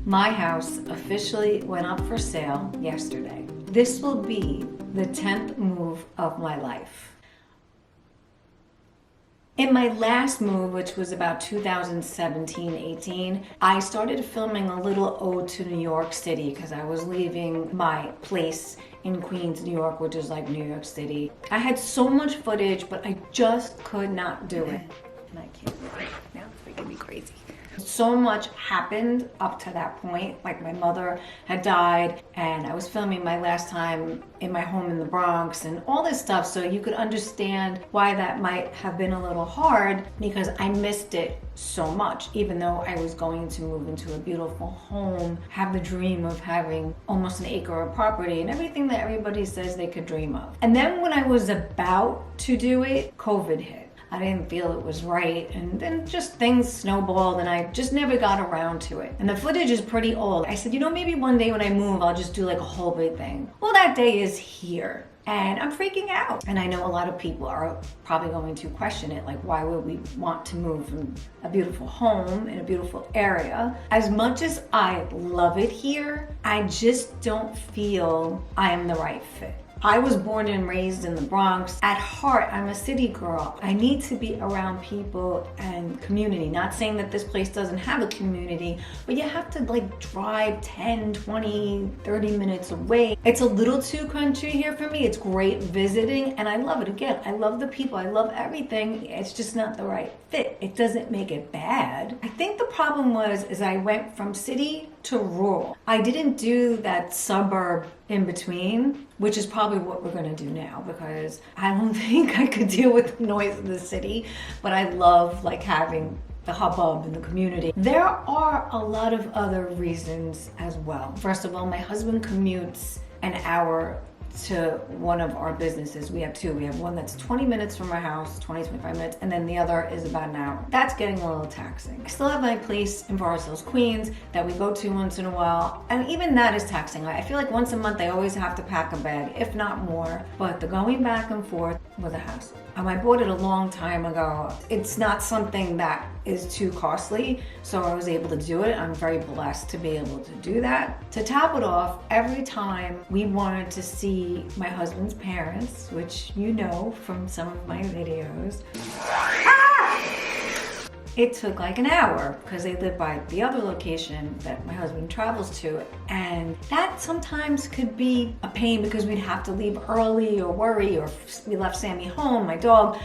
My house officially went up for sale yesterday. This will be the 10th move of my life. In my last move, which was about 2017-18, I started filming a little ode to New York City because I was leaving my place in Queens, New York, which is like New York City. I had so much footage, but I just could not do it. And I can't do it. Now it's making me crazy. So much happened up to that point. Like my mother had died and I was filming my last time in my home in the Bronx and all this stuff, so you could understand why that might have been a little hard, because I missed it so much. Even though I was going to move into a beautiful home, have the dream of having almost an acre of property and everything that everybody says they could dream of. And then when I was about to do it, COVID hit. I didn't feel it was right, and then just things snowballed and I just never got around to it. And the footage is pretty old. I said, you know, maybe one day when I move, I'll just do like a whole big thing. Well, that day is here and I'm freaking out. And I know a lot of people are probably going to question it, like why would we want to move from a beautiful home in a beautiful area? As much as I love it here, I just don't feel I am the right fit. I was born and raised in the Bronx. At heart, I'm a city girl. I need to be around people and community. Not saying that this place doesn't have a community, but you have to like drive 10, 20, 30 minutes away. It's a little too country here for me. It's great visiting and I love it. Again, I love the people. I love everything. It's just not the right fit. It doesn't make it bad. I think the problem is I went from city to rural. I didn't do that suburb in between, which is probably what we're gonna do now, because I don't think I could deal with the noise of the city, but I love like having the hubbub in the community. There are a lot of other reasons as well. First of all, my husband commutes an hour to one of our businesses. We have two. We have one that's 20 minutes from our house, 20, 25 minutes, and then the other is about an hour. That's getting a little taxing. I still have my place in Forest Hills, Queens that we go to once in a while, and even that is taxing. I feel like once a month I always have to pack a bag, if not more, but the going back and forth was a hassle. I bought it a long time ago. It's not something that is too costly, so I was able to do it. I'm very blessed to be able to do that. To top it off, every time we wanted to see my husband's parents, which you know from some of my videos, it took like an hour because they live by the other location that my husband travels to. And that sometimes could be a pain because we'd have to leave early or worry, or if we left Sammy home, my dog,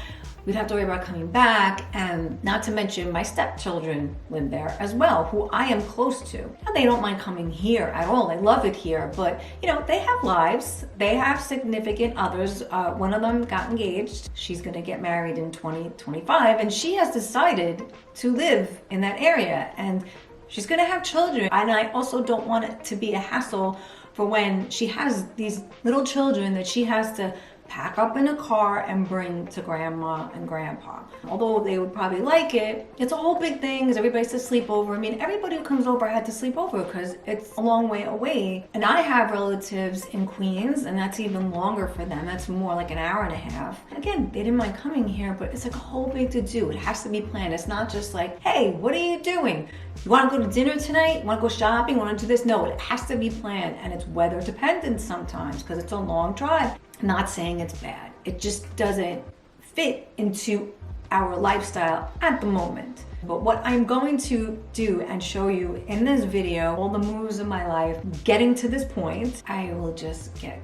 we'd have to worry about coming back. And not to mention my stepchildren live there as well, who I am close to. And they don't mind coming here at all. They love it here, but you know, they have lives. They have significant others. One of them got engaged. She's gonna get married in 2025, and she has decided to live in that area. And she's gonna have children. And I also don't want it to be a hassle for when she has these little children that she has to pack up in a car and bring to grandma and grandpa. Although they would probably like it, it's a whole big thing because everybody has to sleep over. I mean, everybody who comes over had to sleep over because it's a long way away. And I have relatives in Queens, and that's even longer for them. That's more like an hour and a half. Again, they didn't mind coming here, but it's like a whole big to do. It has to be planned. It's not just like, hey, what are you doing? You want to go to dinner tonight? You want to go shopping? You want to do this? No, it has to be planned, and it's weather dependent sometimes because it's a long drive. Not saying it's bad. It just doesn't fit into our lifestyle at the moment. But what I'm going to do and show you in this video, all the moves of my life, getting to this point, I will just get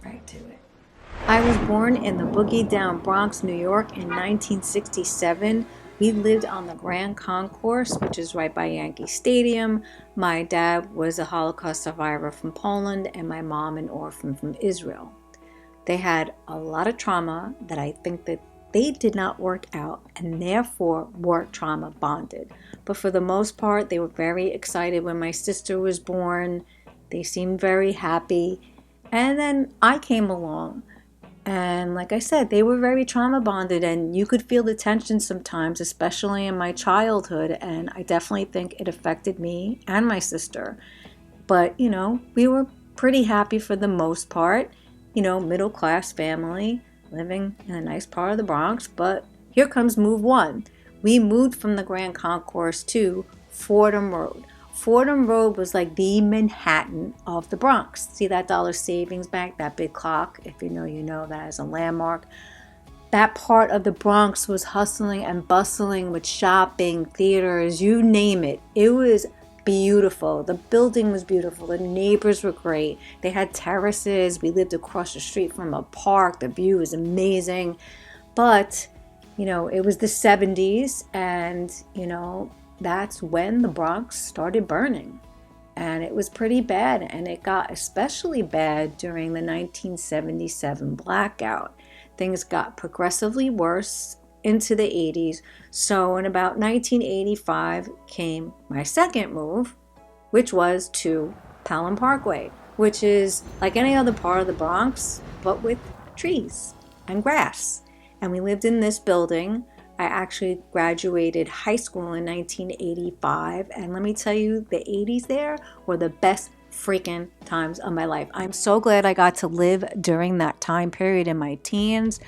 right to it. I was born in the boogie down Bronx, New York in 1967. We lived on the Grand Concourse, which is right by Yankee Stadium. My dad was a Holocaust survivor from Poland, and my mom an orphan from Israel. They had a lot of trauma that I think that they did not work out, and therefore were trauma bonded. But for the most part, they were very excited when my sister was born. They seemed very happy. And then I came along. And like I said, they were very trauma bonded, and you could feel the tension sometimes, especially in my childhood. And I definitely think it affected me and my sister. But, you know, we were pretty happy for the most part. You know, middle class family living in a nice part of the Bronx. But here comes move one. We moved from the Grand Concourse to Fordham Road. Fordham Road was like the Manhattan of the Bronx. See that Dollar Savings Bank, that big clock? If you know, you know, that is a landmark. That part of the Bronx was hustling and bustling with shopping, theaters, you name it. It was beautiful. The building was beautiful. The neighbors were great. They had terraces. We lived across the street from a park. The view was amazing. But, you know, it was the 70s, and, you know, that's when the Bronx started burning. And it was pretty bad. And it got especially bad during the 1977 blackout. Things got progressively worse into the 80s. So in about 1985 came my second move, which was to Palin Parkway, which is like any other part of the Bronx, but with trees and grass. And we lived in this building. I actually graduated high school in 1985. And let me tell you, the 80s there were the best freaking times of my life. I'm so glad I got to live during that time period in my teens.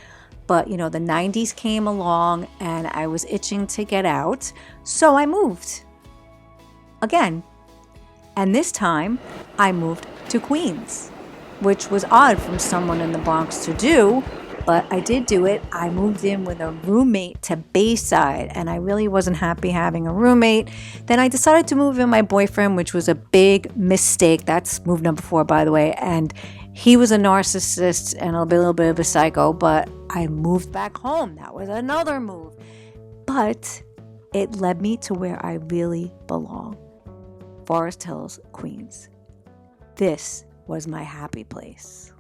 But, you know, the 90s came along and I was itching to get out. So I moved again. And this time I moved to Queens, which was odd from someone in the Bronx to do. But I did do it. I moved in with a roommate to Bayside, and I really wasn't happy having a roommate. Then I decided to move in my boyfriend, which was a big mistake. That's move number 4, by the way. And he was a narcissist and a little bit of a psycho, but I moved back home. That was another move. But it led me to where I really belong. Forest Hills, Queens. This was my happy place.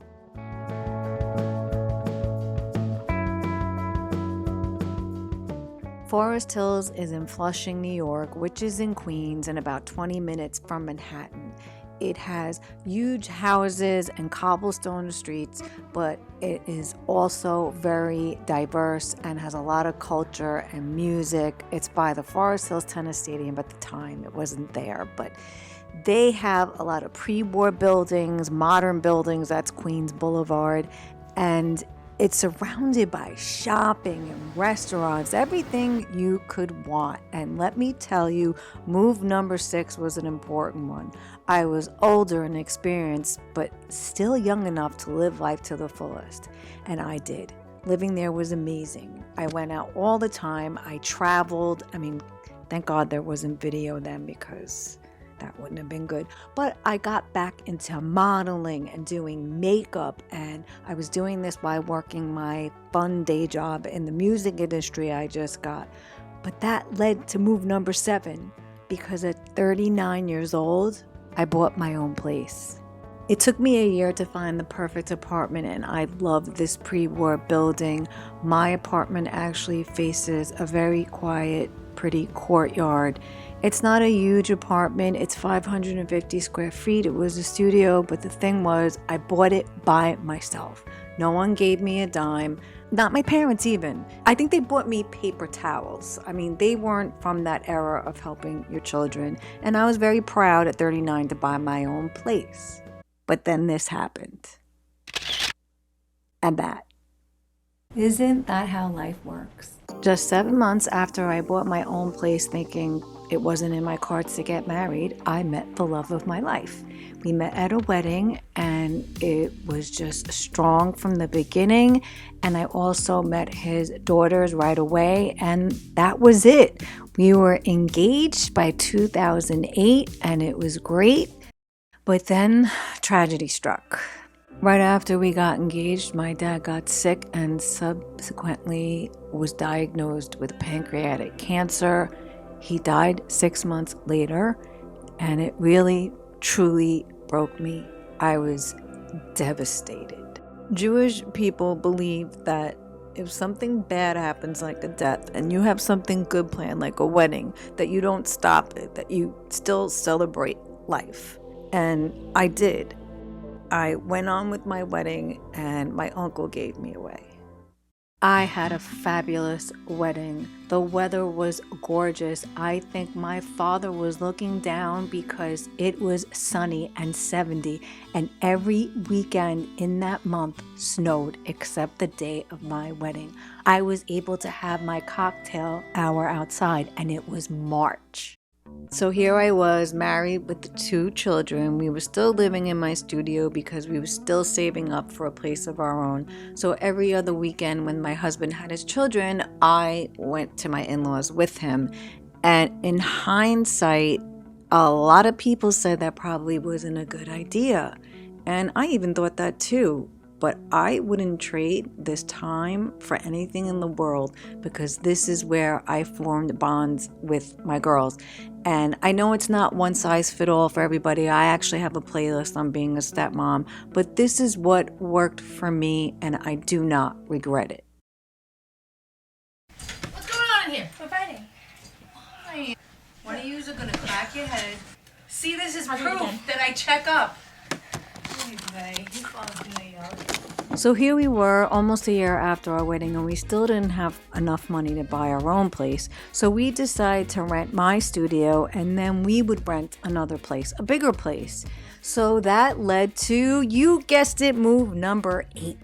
Forest Hills is in Flushing, New York, which is in Queens and about 20 minutes from Manhattan. It has huge houses and cobblestone streets, but it is also very diverse and has a lot of culture and music. It's by the Forest Hills Tennis Stadium. At the time, it wasn't there, but they have a lot of pre-war buildings, modern buildings. That's Queens Boulevard, and it's surrounded by shopping and restaurants, everything you could want. And let me tell you, move number 6 was an important one. I was older and experienced, but still young enough to live life to the fullest. And I did. Living there was amazing. I went out all the time. I traveled. I mean, thank God there wasn't video then, because that wouldn't have been good. But I got back into modeling and doing makeup, and I was doing this while working my fun day job in the music industry I just got. But that led to move number 7, because at 39 years old, I bought my own place. It took me a year to find the perfect apartment, and I love this pre-war building. My apartment actually faces a very quiet, pretty courtyard. It's not a huge apartment. It's 550 square feet. It was a studio, but the thing was, I bought it by myself. No one gave me a dime. Not my parents even. I think they bought me paper towels. I mean, they weren't from that era of helping your children. And I was very proud at 39 to buy my own place. But then this happened. And that. Isn't that how life works? Just 7 months after I bought my own place, thinking it wasn't in my cards to get married, I met the love of my life. We met at a wedding, and it was just strong from the beginning. And I also met his daughters right away, and that was it. We were engaged by 2008, and it was great. But then tragedy struck. Right after we got engaged, my dad got sick and subsequently was diagnosed with pancreatic cancer. He died 6 months later, and it really, truly broke me. I was devastated. Jewish people believe that if something bad happens, like a death, and you have something good planned, like a wedding, that you don't stop it, that you still celebrate life. And I did. I went on with my wedding, and my uncle gave me away. I had a fabulous wedding. The weather was gorgeous. I think my father was looking down because it was sunny and 70, and every weekend in that month snowed except the day of my wedding. I was able to have my cocktail hour outside, and it was March. So here I was, married with the 2 children. We were still living in my studio because we were still saving up for a place of our own. So every other weekend when my husband had his children, I went to my in-laws with him. And in hindsight, a lot of people said that probably wasn't a good idea. And I even thought that too. But I wouldn't trade this time for anything in the world because this is where I formed bonds with my girls. And I know it's not one size fit all for everybody. I actually have a playlist on being a stepmom, but this is what worked for me and I do not regret it. What's going on in here? We're fighting. Why? One of you are gonna crack your head. See, this is I'll do it proof again. that I check up. So here we were almost a year after our wedding and we still didn't have enough money to buy our own place. So we decided to rent my studio and then we would rent another place, a bigger place. So that led to, you guessed it, move number 8.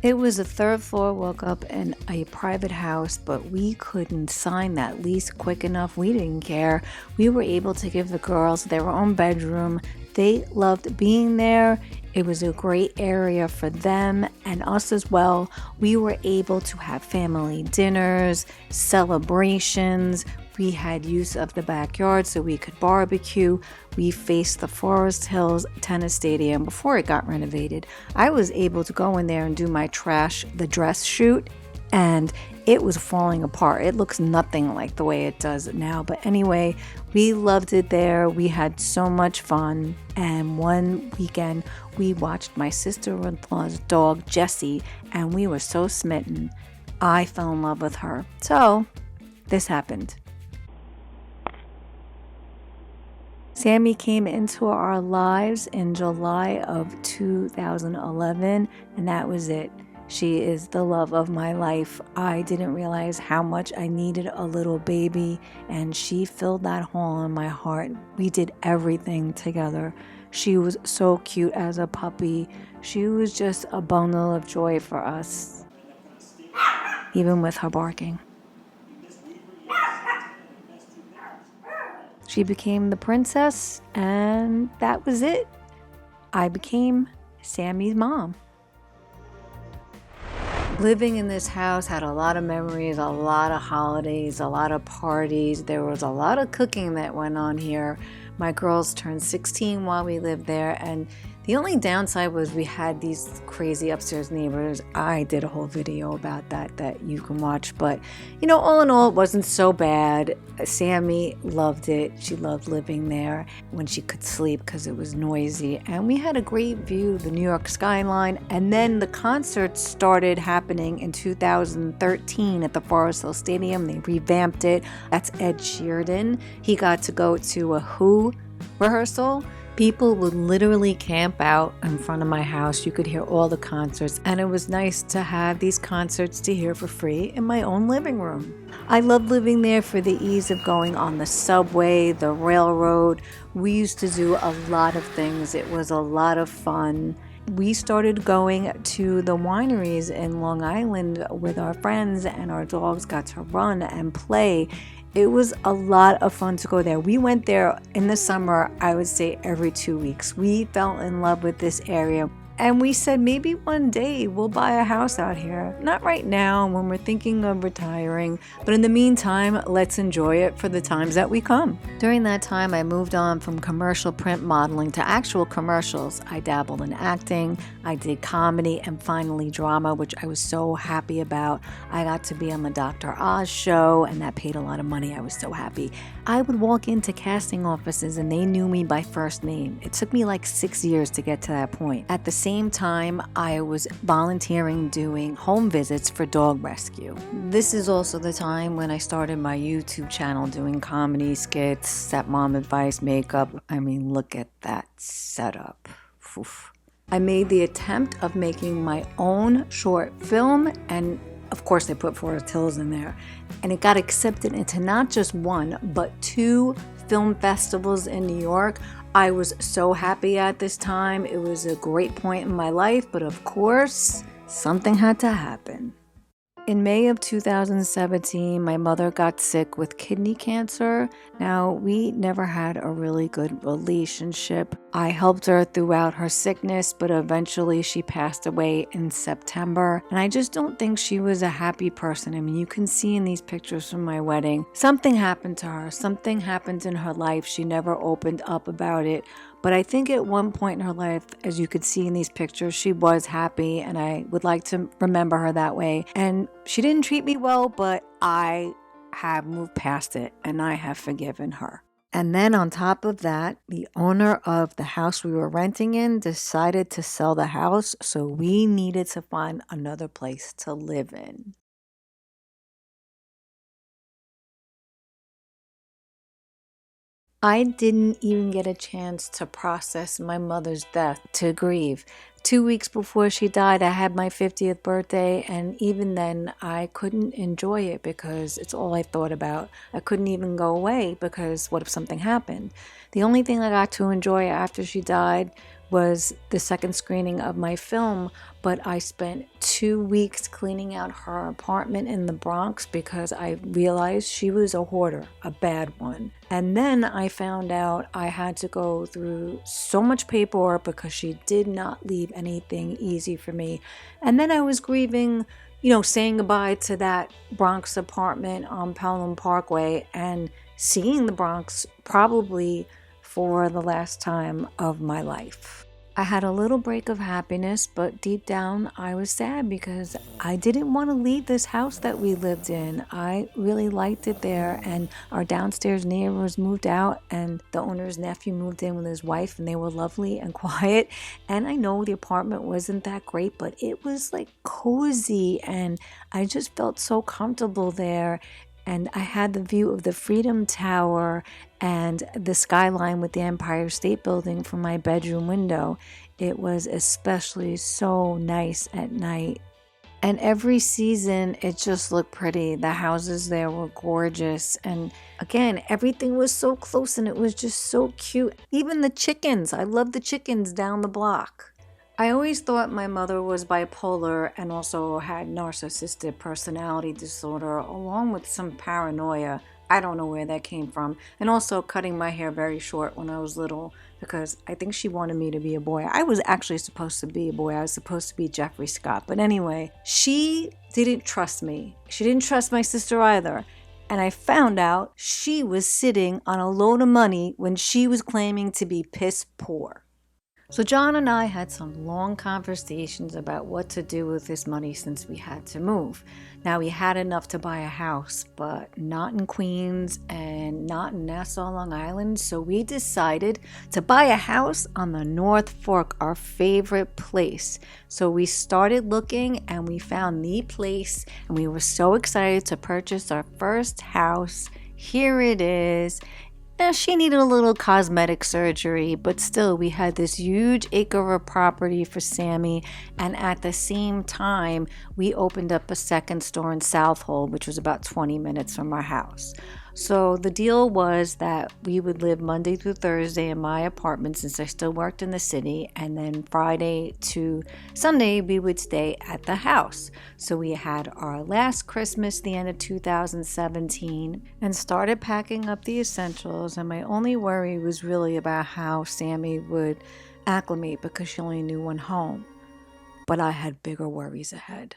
It was a 3rd floor walk-up in a private house, but we couldn't sign that lease quick enough. We didn't care. We were able to give the girls their own bedroom. They loved being there. It was a great area for them and us as well. We were able to have family dinners, celebrations. We had use of the backyard so we could barbecue. We faced the Forest Hills tennis stadium before it got renovated. I was able to go in there and do my the dress shoot, and it was falling apart. It looks nothing like the way it does now. But anyway, we loved it there. We had so much fun. And one weekend, we watched my sister-in-law's dog, Jessie, and we were so smitten. I fell in love with her. So this happened. Sammy came into our lives in July of 2011, and that was it. She is the love of my life. I didn't realize how much I needed a little baby, and she filled that hole in my heart. We did everything together. She was so cute as a puppy. She was just a bundle of joy for us, even with her barking. She became the princess, and that was it. I became Sammy's mom. Living in this house had a lot of memories, a lot of holidays, a lot of parties. There was a lot of cooking that went on here. My girls turned 16 while we lived there, and the only downside was we had these crazy upstairs neighbors. I did a whole video about that you can watch, but all in all, it wasn't so bad. Sammy loved it. She loved living there when she could sleep because it was noisy, and we had a great view of the New York skyline. And then the concerts started happening in 2013 at the Forest Hill Stadium. They revamped it. That's Ed Sheeran. He got to go to a Who rehearsal. People would literally camp out in front of my house. You could hear all the concerts, and it was nice to have these concerts to hear for free in my own living room. I loved living there for the ease of going on the subway, the railroad. We used to do a lot of things. It was a lot of fun. We started going to the wineries in Long Island with our friends, and our dogs got to run and play. It was a lot of fun to go there. We went there in the summer, I would say every 2 weeks. We fell in love with this area. And we said maybe one day we'll buy a house out here. Not right now when we're thinking of retiring, but in the meantime, let's enjoy it for the times that we come. During that time, I moved on from commercial print modeling to actual commercials. I dabbled in acting, I did comedy, and finally drama, which I was so happy about. I got to be on the Dr. Oz show, and that paid a lot of money. I was so happy. I would walk into casting offices and they knew me by first name. It took me like 6 years to get to that point. At the same time, I was volunteering doing home visits for dog rescue. This is also the time when I started my YouTube channel doing comedy skits, stepmom advice, makeup. I mean, look at that setup. Oof. I made the attempt of making my own short film, and of course I put Forest Hills in there, and it got accepted into not just 1 but 2 film festivals in New York. I was so happy at this time. It was a great point in my life, but of course, something had to happen. In May of 2017, my mother got sick with kidney cancer. Now, we never had a really good relationship. I helped her throughout her sickness, but eventually she passed away in September. And I just don't think she was a happy person. I mean, you can see in these pictures from my wedding, something happened to her. Something happened in her life. She never opened up about it. But I think at one point in her life, as you could see in these pictures, she was happy, and I would like to remember her that way. And she didn't treat me well, but I have moved past it and I have forgiven her. And then on top of that, the owner of the house we were renting in decided to sell the house, so we needed to find another place to live in. I didn't even get a chance to process my mother's death, to grieve. 2 weeks before she died, I had my 50th birthday, and even then, I couldn't enjoy it because it's all I thought about. I couldn't even go away because what if something happened? The only thing I got to enjoy after she died was the second screening of my film, but I spent 2 weeks cleaning out her apartment in the Bronx because I realized she was a hoarder, a bad one. And then I found out I had to go through so much paperwork because she did not leave anything easy for me. And then I was grieving, saying goodbye to that Bronx apartment on Pelham Parkway and seeing the Bronx probably for the last time of my life. I had a little break of happiness, but deep down I was sad because I didn't want to leave this house that we lived in. I really liked it there, and our downstairs neighbors moved out, and the owner's nephew moved in with his wife, and they were lovely and quiet. And I know the apartment wasn't that great, but it was like cozy, and I just felt so comfortable there. And I had the view of the Freedom Tower and the skyline with the Empire State Building from my bedroom window. It was especially so nice at night. And every season, it just looked pretty. The houses there were gorgeous. And again, everything was so close and it was just so cute. Even the chickens. I love the chickens down the block. I always thought my mother was bipolar and also had narcissistic personality disorder, along with some paranoia. I don't know where that came from. And also cutting my hair very short when I was little because I think she wanted me to be a boy. I was actually supposed to be a boy. I was supposed to be Jeffrey Scott. But anyway, she didn't trust me. She didn't trust my sister either. And I found out she was sitting on a load of money when she was claiming to be piss poor. So John and I had some long conversations about what to do with this money since we had to move. Now we had enough to buy a house, but not in Queens and not in Nassau, Long Island. So we decided to buy a house on the North Fork, our favorite place. So we started looking and we found the place and we were so excited to purchase our first house. Here it is. Now, she needed a little cosmetic surgery, but still, we had this huge acre of property for Sammy, and at the same time, we opened up a second store in Southold, which was about 20 minutes from our house. So the deal was that we would live Monday through Thursday in my apartment since I still worked in the city, and then Friday to Sunday we would stay at the house. So we had our last Christmas, the end of 2017, and started packing up the essentials, and my only worry was really about how Sammy would acclimate because she only knew one home. But I had bigger worries ahead.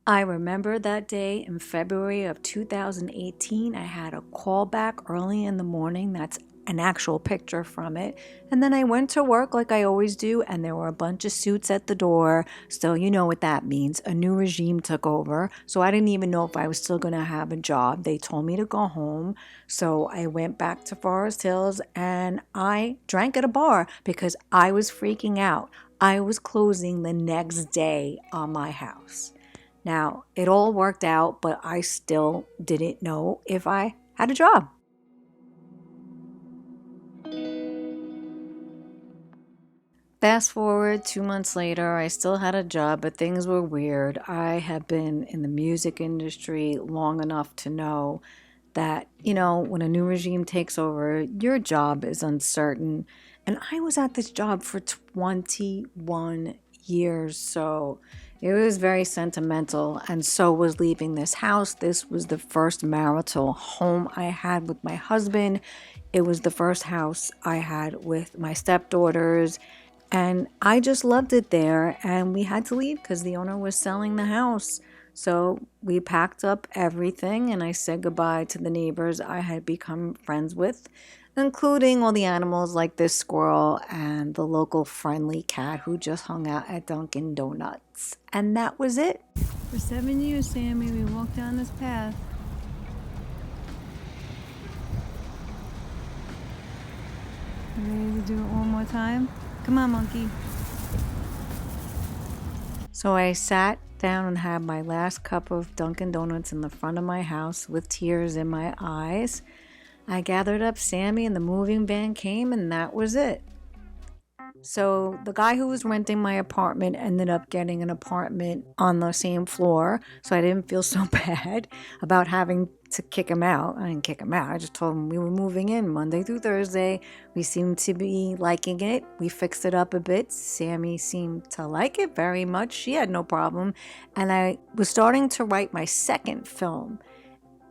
I remember that day in February of 2018, I had a call back early in the morning. That's an actual picture from it. And then I went to work like I always do, and there were a bunch of suits at the door. So you know what that means. A new regime took over. So I didn't even know if I was still going to have a job. They told me to go home. So I went back to Forest Hills and I drank at a bar because I was freaking out. I was closing the next day on my house. Now, it all worked out, but I still didn't know if I had a job. Fast forward 2 months later, I still had a job, but things were weird. I have been in the music industry long enough to know that, when a new regime takes over, your job is uncertain. And I was at this job for 21 years, so It was very sentimental, and so was leaving this house. This was the first marital home I had with my husband. It was the first house I had with my stepdaughters, and I just loved it there. And we had to leave because the owner was selling the house. So we packed up everything, and I said goodbye to the neighbors I had become friends with, including all the animals like this squirrel and the local friendly cat who just hung out at Dunkin' Donuts. And that was it. For 7 years, Sammy, we walked down this path. You ready to do it one more time? Come on, monkey. So I sat down and had my last cup of Dunkin' Donuts in the front of my house with tears in my eyes. I gathered up Sammy and the moving van came, and that was it. So the guy who was renting my apartment ended up getting an apartment on the same floor, so I didn't feel so bad about having to kick him out. I didn't kick him out. I just told him we were moving in Monday through Thursday. We seemed to be liking it. We fixed it up a bit. Sammy seemed to like it very much. She had no problem. And I was starting to write my second film.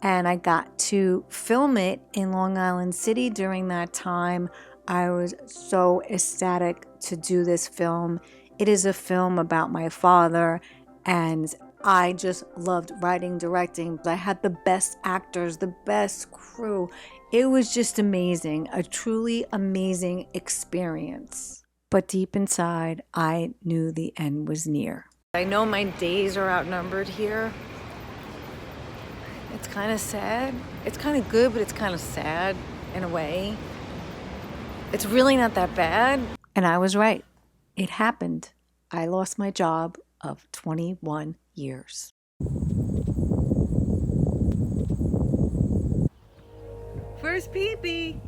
And I got to film it in Long Island City during that time. I was so ecstatic to do this film. It is a film about my father, and I just loved writing, directing. I had the best actors, the best crew. It was just amazing, a truly amazing experience. But deep inside, I knew the end was near. I know my days are outnumbered here. It's kind of sad. It's kind of good, but it's kind of sad in a way. It's really not that bad. And I was right. It happened. I lost my job of 21 years. First pee-pee.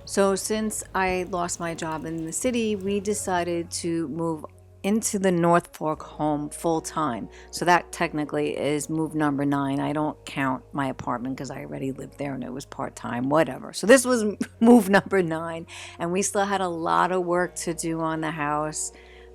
So since I lost my job in the city, we decided to move into the North Fork home full time. So that technically is move number 9. I don't count my apartment because I already lived there and it was part time, whatever. So this was move number 9, and we still had a lot of work to do on the house.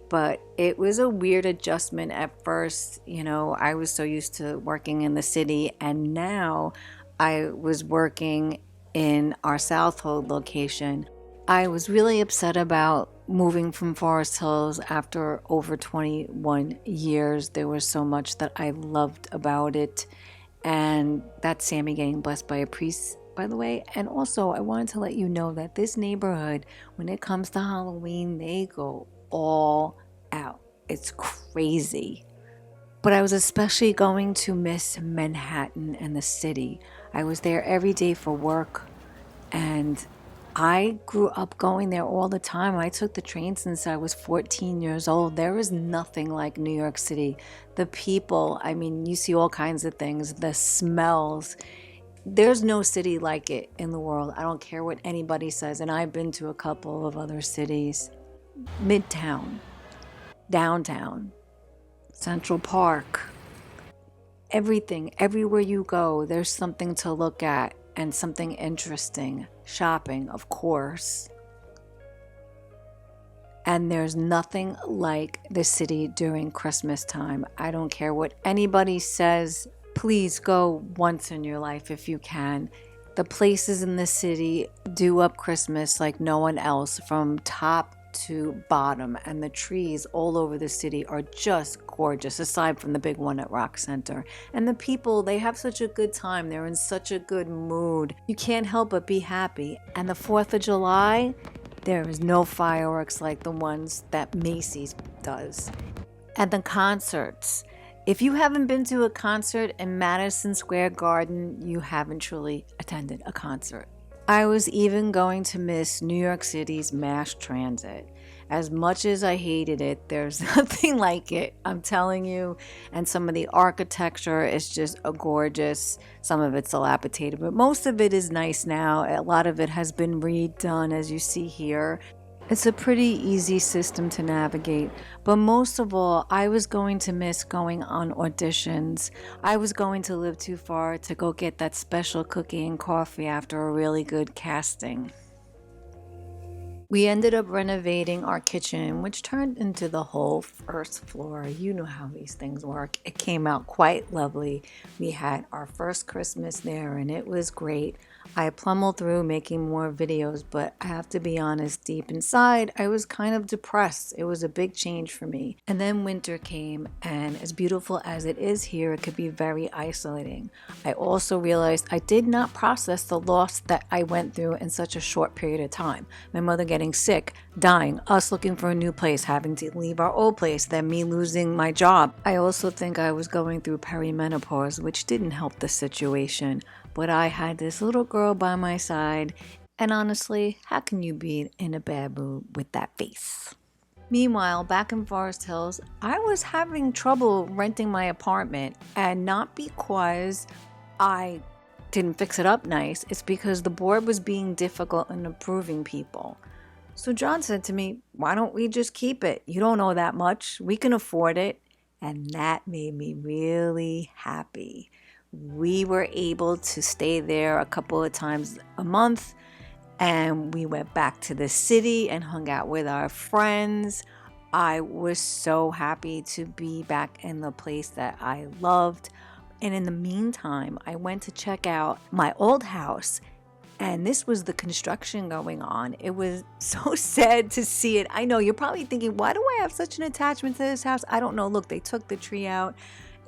But it was a weird adjustment at first. You know, I was so used to working in the city, and now I was working in our Southold location. I was really upset about moving from Forest Hills after over 21 years. There was so much that I loved about it. And that's Sammy getting blessed by a priest, by the way. And also, I wanted to let you know that this neighborhood, when it comes to Halloween, they go all out. It's crazy. But I was especially going to miss Manhattan and the city. I was there every day for work, and I grew up going there all the time. I took the train since I was 14 years old. There is nothing like New York City. The people, I mean, you see all kinds of things, the smells. There's no city like it in the world. I don't care what anybody says. And I've been to a couple of other cities. Midtown, downtown, Central Park. Everything, everywhere you go, there's something to look at and something interesting. Shopping, of course. And there's nothing like the city during Christmas time. I don't care what anybody says. Please go once in your life if you can. The places in the city do up Christmas like no one else, from top to bottom, and the trees all over the city are just gorgeous, aside from the big one at Rock Center. And the people, they have such a good time. They're in such a good mood. You can't help but be happy. And the 4th of July, there is no fireworks like the ones that Macy's does. And the concerts. If you haven't been to a concert in Madison Square Garden, you haven't truly attended a concert. I was even going to miss New York City's mass transit. As much as I hated it, there's nothing like it, I'm telling you. And some of the architecture is just gorgeous. Some of it's dilapidated, but most of it is nice now. A lot of it has been redone, as you see here. It's a pretty easy system to navigate, but most of all, I was going to miss going on auditions. I was going to live too far to go get that special cookie and coffee after a really good casting. We ended up renovating our kitchen, which turned into the whole first floor. You know how these things work. It came out quite lovely. We had our first Christmas there and it was great. I plummeled through making more videos, but I have to be honest, deep inside, I was kind of depressed. It was a big change for me. And then winter came, and as beautiful as it is here, it could be very isolating. I also realized I did not process the loss that I went through in such a short period of time. My mother getting sick, dying, us looking for a new place, having to leave our old place, then me losing my job. I also think I was going through perimenopause, which didn't help the situation. But I had this little girl by my side, and honestly, how can you be in a bad mood with that face? Meanwhile, back in Forest Hills, I was having trouble renting my apartment, and not because I didn't fix it up nice, it's because the board was being difficult in approving people. So John said to me, why don't we just keep it? You don't owe that much. We can afford it. And that made me really happy. We were able to stay there a couple of times a month, and we went back to the city and hung out with our friends. I was so happy to be back in the place that I loved. And in the meantime, I went to check out my old house, and this was the construction going on. It was so sad to see it. I know you're probably thinking, why do I have such an attachment to this house? I don't know. Look, they took the tree out.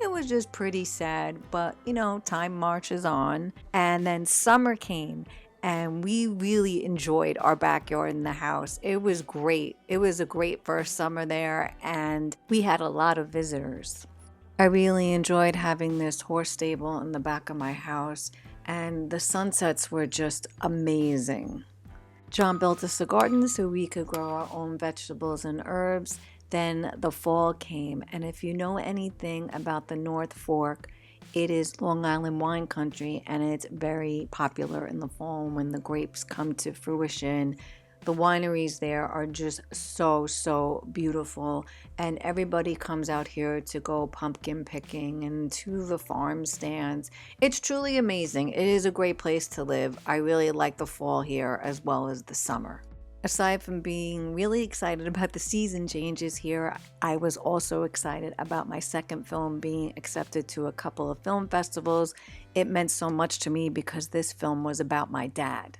It was just pretty sad, but you know, time marches on. And then summer came, and we really enjoyed our backyard in the house. It was great. It was a great first summer there, and we had a lot of visitors. I really enjoyed having this horse stable in the back of my house, and the sunsets were just amazing. John built us a garden so we could grow our own vegetables and herbs. Then the fall came, and if you know anything about the North Fork, it is Long Island wine country, and it's very popular in the fall when the grapes come to fruition. The wineries there are just so beautiful, and everybody comes out here to go pumpkin picking and to the farm stands. It's truly amazing. It is a great place to live. I really like the fall here as well as the summer. Aside from being really excited about the season changes here, I was also excited about my second film being accepted to a couple of film festivals. It meant so much to me because this film was about my dad.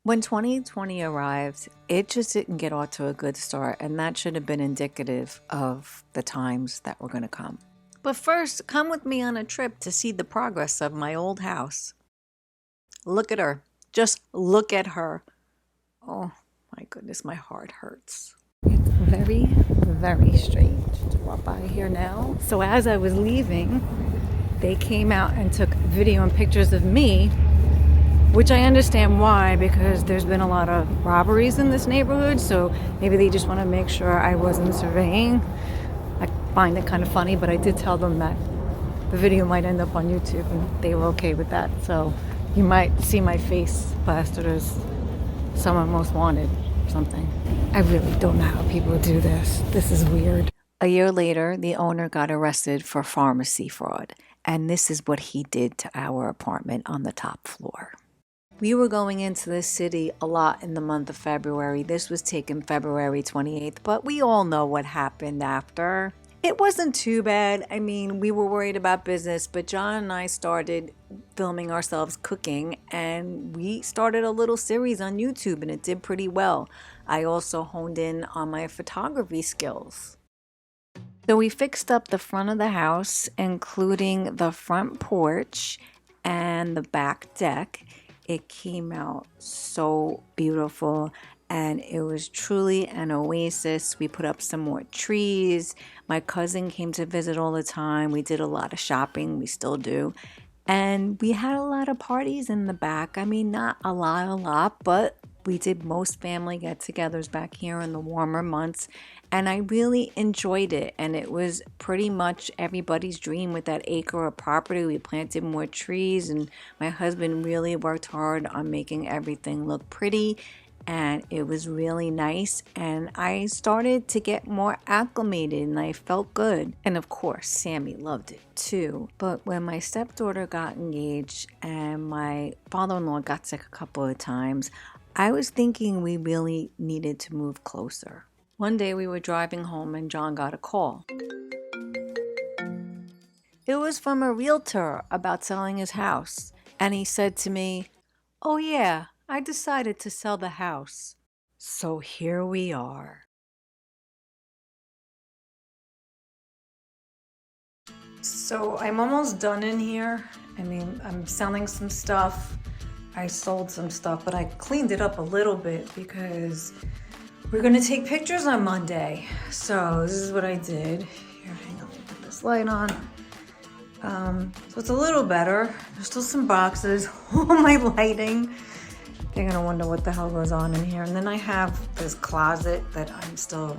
When 2020 arrived, it just didn't get off to a good start, and that should have been indicative of the times that were going to come. But first, come with me on a trip to see the progress of my old house. Look at her. Just look at her. Oh my goodness, my heart hurts. It's very strange to walk by here now. So as I was leaving, they came out and took video and pictures of me, which I understand why, because there's been a lot of robberies in this neighborhood, so maybe they just want to make sure I wasn't surveying. I find it kind of funny, but I did tell them that the video might end up on YouTube, and they were okay with that. So you might see my face plastered as someone most wanted or something. I really don't know how people do this. This is weird. A year later, the owner got arrested for pharmacy fraud, and this is what he did to our apartment on the top floor. We were going into this city a lot in the month of February. This was taken February 28th, but we all know what happened after. It wasn't too bad. I mean, we were worried about business, but John and I started filming ourselves cooking, and we started a little series on YouTube, and it did pretty well. I also honed in on my photography skills. So we fixed up the front of the house, including the front porch and the back deck. It came out so beautiful, and it was truly an oasis. We put up some more trees. My cousin came to visit all the time. We did a lot of shopping. We still do. And we had a lot of parties in the back. I mean, not a lot, but we did most family get-togethers back here in the warmer months. And I really enjoyed it. And it was pretty much everybody's dream with that acre of property. We planted more trees, and my husband really worked hard on making everything look pretty. And it was really nice, and I started to get more acclimated, and I felt good. And of course, Sammy loved it too. But when my stepdaughter got engaged and my father-in-law got sick a couple of times, I was thinking we really needed to move closer. One day we were driving home and John got a call. It was from a realtor about selling his house. And he said to me, "Oh yeah, I decided to sell the house." So here we are. So I'm almost done in here. I mean, I'm selling some stuff. I sold some stuff, but I cleaned it up a little bit because we're gonna take pictures on Monday. So this is what I did. Here, hang on, let me put this light on. So it's a little better. There's still some boxes. All my lighting. They're gonna wonder what the hell goes on in here. And then I have this closet that I'm still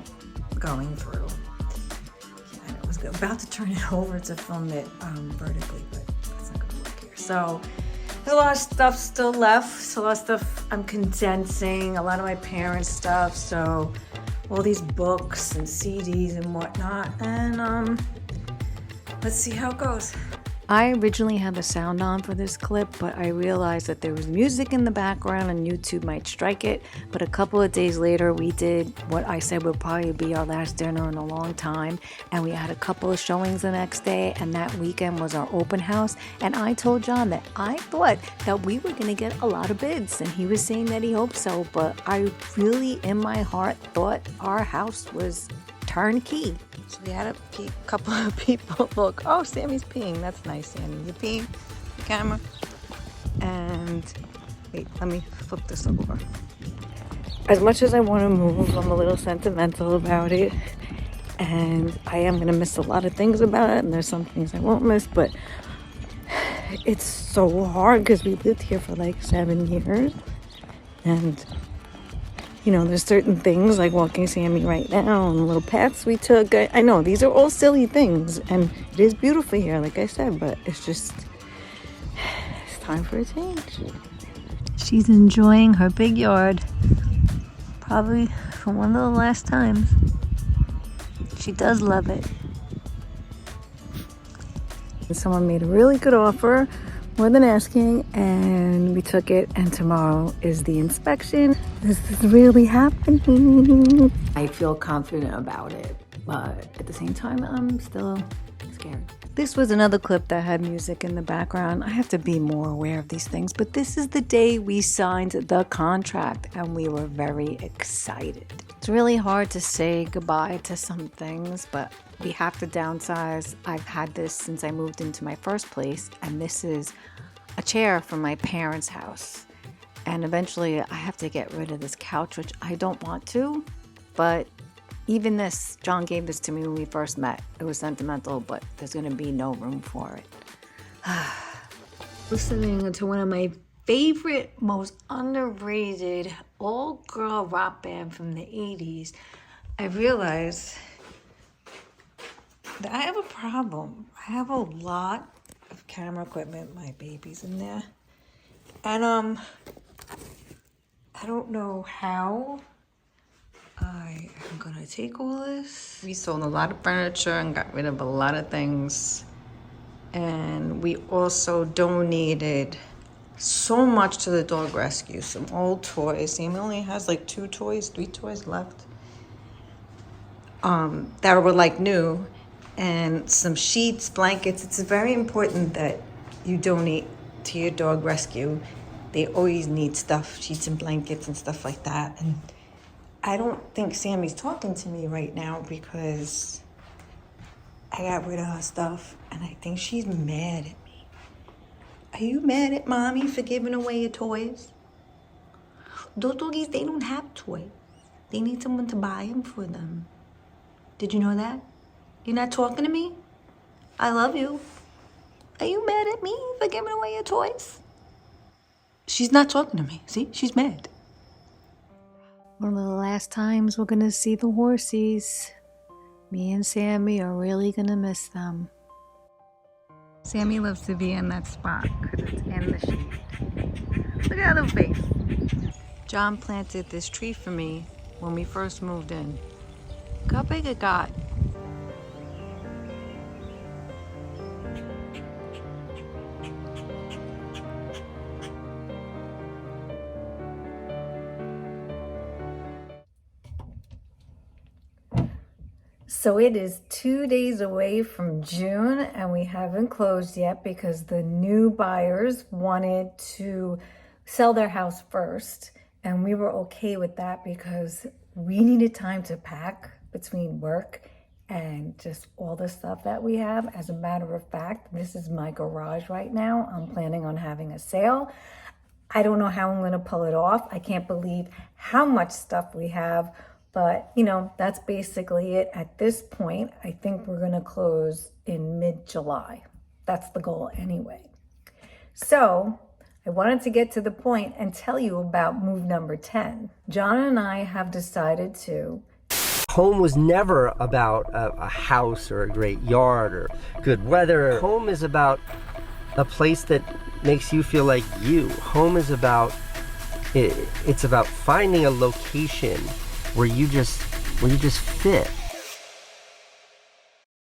going through. Yeah, I was about to turn it over to film it vertically, but that's not gonna work here. So there's a lot of stuff still left. So a lot of stuff I'm condensing, a lot of my parents' stuff. So all these books and CDs and whatnot. And let's see how it goes. I originally had the sound on for this clip, but I realized that there was music in the background and YouTube might strike it. But a couple of days later, we did what I said would probably be our last dinner in a long time. And we had a couple of showings the next day, and that weekend was our open house. And I told John that I thought that we were gonna get a lot of bids, and he was saying that he hoped so. But I really, in my heart, thought our house was turnkey. So we had a couple of people look. Oh, Sammy's peeing. That's nice, Sammy. You peeing? The camera. And wait, let me flip this over. As much as I want to move, I'm a little sentimental about it. And I am going to miss a lot of things about it. And there's some things I won't miss. But it's so hard because we lived here for like 7 years. And you know, there's certain things like walking Sammy right now and little paths we took. I know these are all silly things and it is beautiful here, like I said, but it's just, it's time for a change. She's enjoying her big yard, probably for one of the last times. She does love it. Someone made a really good offer, more than asking, and we took it, and tomorrow is the inspection. This is really happening. I feel confident about it, but at the same time, I'm still scared. This was another clip that had music in the background. I have to be more aware of these things, but this is the day we signed the contract, and we were very excited. It's really hard to say goodbye to some things, but we have to downsize. I've had this since I moved into my first place, and this is a chair from my parents' house. And eventually I have to get rid of this couch, which I don't want to, but even this, John gave this to me when we first met. It was sentimental, but there's gonna be no room for it. Listening to one of my favorite, most underrated all-girl rock band from the 80s, I realized that I have a problem. I have a lot of camera equipment, my baby's in there. And I don't know how I am gonna take all this. We sold a lot of furniture and got rid of a lot of things. And we also donated so much to the dog rescue, some old toys. Sammy only has like 3 toys left. That were like new, and some sheets, blankets. It's very important that you donate to your dog rescue. They always need stuff, sheets and blankets and stuff like that. And I don't think Sammy's talking to me right now because I got rid of her stuff, and I think she's mad at me. Are you mad at mommy for giving away your toys? Those doggies, they don't have toys. They need someone to buy them for them. Did you know that? You're not talking to me? I love you. Are you mad at me for giving away your toys? She's not talking to me. See, she's mad. One of the last times we're gonna see the horsies. Me and Sammy are really gonna miss them. Sammy loves to be in that spot because it's in the shade. Look at her face. John planted this tree for me when we first moved in. Look how big it got. So it is 2 days away from June and we haven't closed yet because the new buyers wanted to sell their house first. And we were okay with that because we needed time to pack between work and just all the stuff that we have. As a matter of fact, this is my garage right now. I'm planning on having a sale. I don't know how I'm going to pull it off. I can't believe how much stuff we have. But, you know, that's basically it at this point. I think we're going to close in mid-July. That's the goal anyway. So I wanted to get to the point and tell you about move number 10. John and I have decided to. Home was never about a house or a great yard or good weather. Home is about a place that makes you feel like you. Home is about, it's about finding a location where you just fit.